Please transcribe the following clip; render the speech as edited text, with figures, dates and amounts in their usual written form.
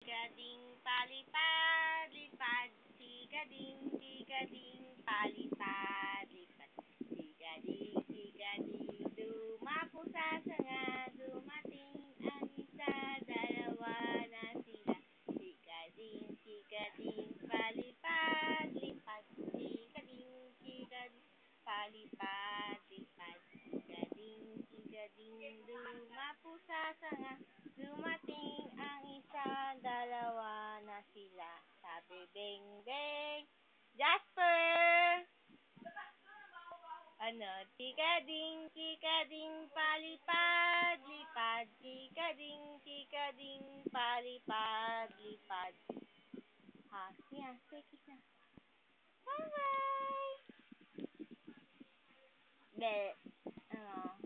Chika-ding, palipad, lipad. Chika-ding, palipad, lipad. Chika-ding, dumapo sa sanga. Dumating ang isa, dalawa na sila. Chika-ding, palipad, lipad. Chika-ding, palipad, lipad. Chika-ding, dumapo sa sanga. Dumating ang isa, dalawa na sila. Sabi, beng, beng. Jasper! Ano? Chika-ding, palipad, lipad. Chika-ding, palipad, lipad. Ha, yeah, say kiss na. Bye-bye! Be. Ano?